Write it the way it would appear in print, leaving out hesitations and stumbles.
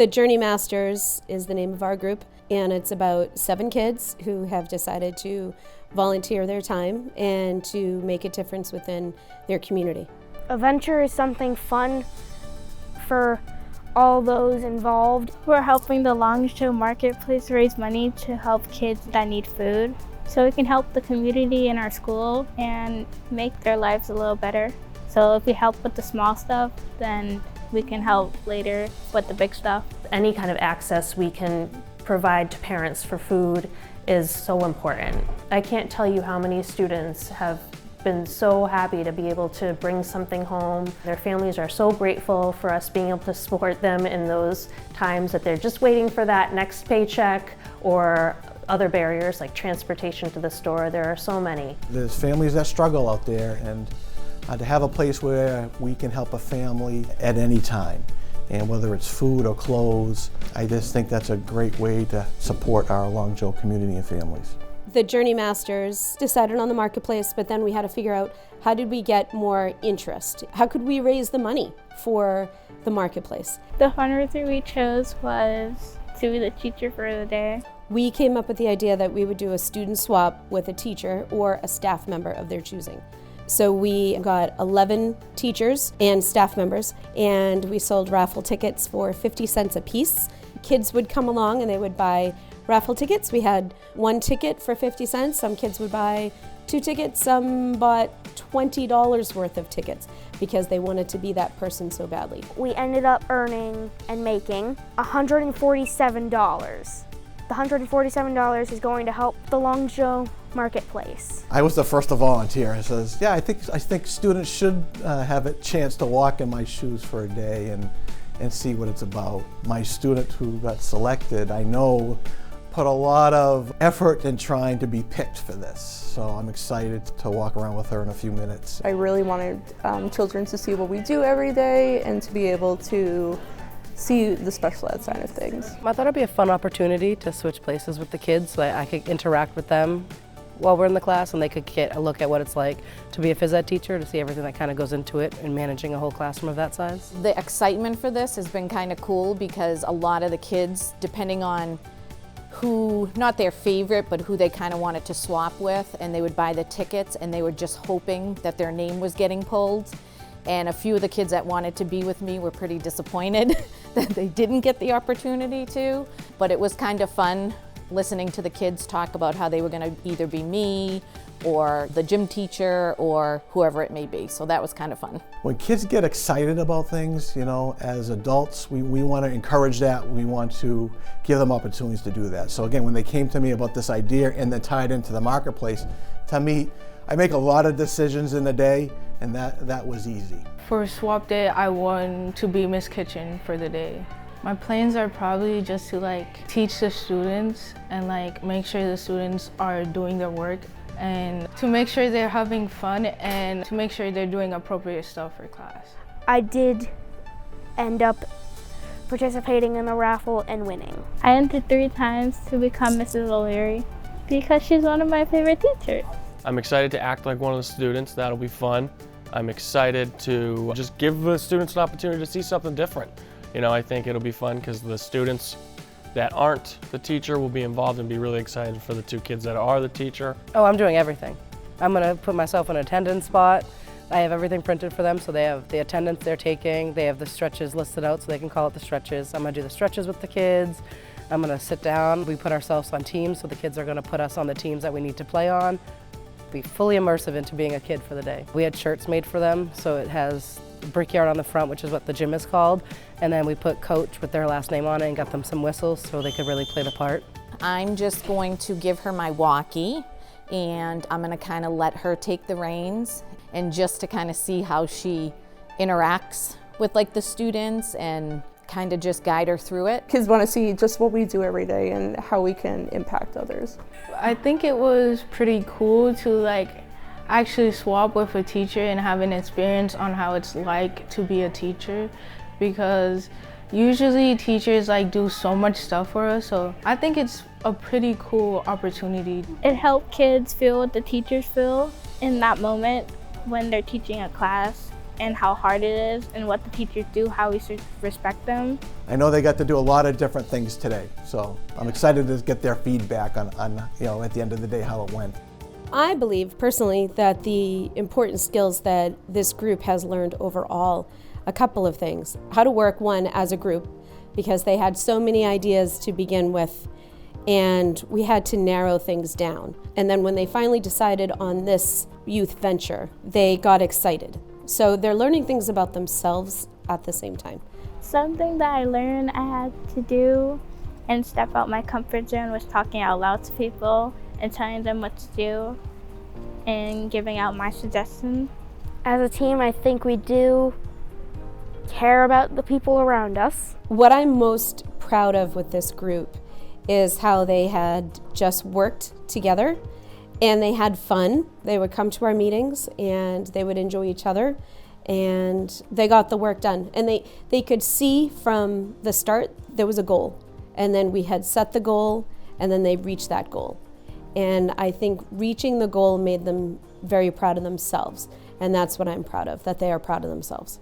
The Journey Masters is the name of our group, and it's about 7 kids who have decided to volunteer their time and to make a difference within their community. A venture is something fun for all those involved. We're helping the Longsjo Marketplace raise money to help kids that need food, so we can help the community in our school and make their lives a little better. So if we help with the small stuff, then we can help later with the big stuff. Any kind of access we can provide to parents for food is so important. I can't tell you how many students have been so happy to be able to bring something home. Their families are so grateful for us being able to support them in those times that they're just waiting for that next paycheck, or other barriers like transportation to the store. There are so many. There's families that struggle out there, and to have a place where we can help a family at any time, and whether it's food or clothes, I just think that's a great way to support our Longsjo community and families. The Journey Masters decided on the marketplace, but then we had to figure out, how did we get more interest? How could we raise the money for the marketplace? The fundraiser we chose was to be the teacher for the day. We came up with the idea that we would do a student swap with a teacher or a staff member of their choosing. So we got 11 teachers and staff members, and we sold raffle tickets for 50 cents a piece. Kids would come along and they would buy raffle tickets. We had 1 ticket for 50 cents. Some kids would buy 2 tickets. Some bought $20 worth of tickets because they wanted to be that person so badly. We ended up earning and making $147. The $147 is going to help the Longsjo Marketplace. I was the first to volunteer. I says, yeah, I think students should have a chance to walk in my shoes for a day and see what it's about. My student who got selected, I know, put a lot of effort in trying to be picked for this. So I'm excited to walk around with her in a few minutes. I really wanted children to see what we do every day and to be able to see the special ed side of things. I thought it'd be a fun opportunity to switch places with the kids so that I could interact with them while we're in the class, and they could get a look at what it's like to be a phys ed teacher, to see everything that kind of goes into it and managing a whole classroom of that size. The excitement for this has been kind of cool because a lot of the kids, depending on who, not their favorite, but who they kind of wanted to swap with, and they would buy the tickets and they were just hoping that their name was getting pulled. And a few of the kids that wanted to be with me were pretty disappointed that they didn't get the opportunity to, but it was kind of fun listening to the kids talk about how they were going to either be me or the gym teacher or whoever it may be. So that was kind of fun. When kids get excited about things, you know, as adults, we want to encourage that. We want to give them opportunities to do that. So again, when they came to me about this idea and then tied into the marketplace, to me, I make a lot of decisions in the day, and that was easy. For swap day, I want to be Miss Kitchen for the day. My plans are probably just to teach the students and make sure the students are doing their work, and to make sure they're having fun and to make sure they're doing appropriate stuff for class. I did end up participating in the raffle and winning. I entered 3 times to become Mrs. O'Leary because she's one of my favorite teachers. I'm excited to act like one of the students. That'll be fun. I'm excited to just give the students an opportunity to see something different. You know, I think it'll be fun because the students that aren't the teacher will be involved and be really excited for the 2 kids that are the teacher. Oh, I'm doing everything. I'm going to put myself in an attendance spot. I have everything printed for them, so they have the attendance they're taking. They have the stretches listed out so they can call it the stretches. I'm going to do the stretches with the kids. I'm going to sit down. We put ourselves on teams, so the kids are going to put us on the teams that we need to play on. Be fully immersive into being a kid for the day. We had shirts made for them, so it has Brickyard on the front, which is what the gym is called, and then we put coach with their last name on it and got them some whistles so they could really play the part. I'm just going to give her my walkie, and I'm going to kind of let her take the reins, and just to kind of see how she interacts with the students and kind of just guide her through it. Kids want to see just what we do every day and how we can impact others. I think it was pretty cool to actually swap with a teacher and have an experience on how it's like to be a teacher, because usually teachers do so much stuff for us, so I think it's a pretty cool opportunity. It helped kids feel what the teachers feel in that moment when they're teaching a class, and how hard it is and what the teachers do, how we should respect them. I know they got to do a lot of different things today, so I'm excited to get their feedback on at the end of the day how it went. I believe personally that the important skills that this group has learned overall, a couple of things. How to work, one, as a group, because they had so many ideas to begin with, and we had to narrow things down. And then when they finally decided on this youth venture, they got excited. So they're learning things about themselves at the same time. Something that I learned I had to do and step out my comfort zone was talking out loud to people and telling them what to do and giving out my suggestions. As a team, I think we do care about the people around us. What I'm most proud of with this group is how they had just worked together and they had fun. They would come to our meetings and they would enjoy each other and they got the work done. And they could see from the start there was a goal, and then we had set the goal and then they reached that goal. And I think reaching the goal made them very proud of themselves, and that's what I'm proud of, that they are proud of themselves.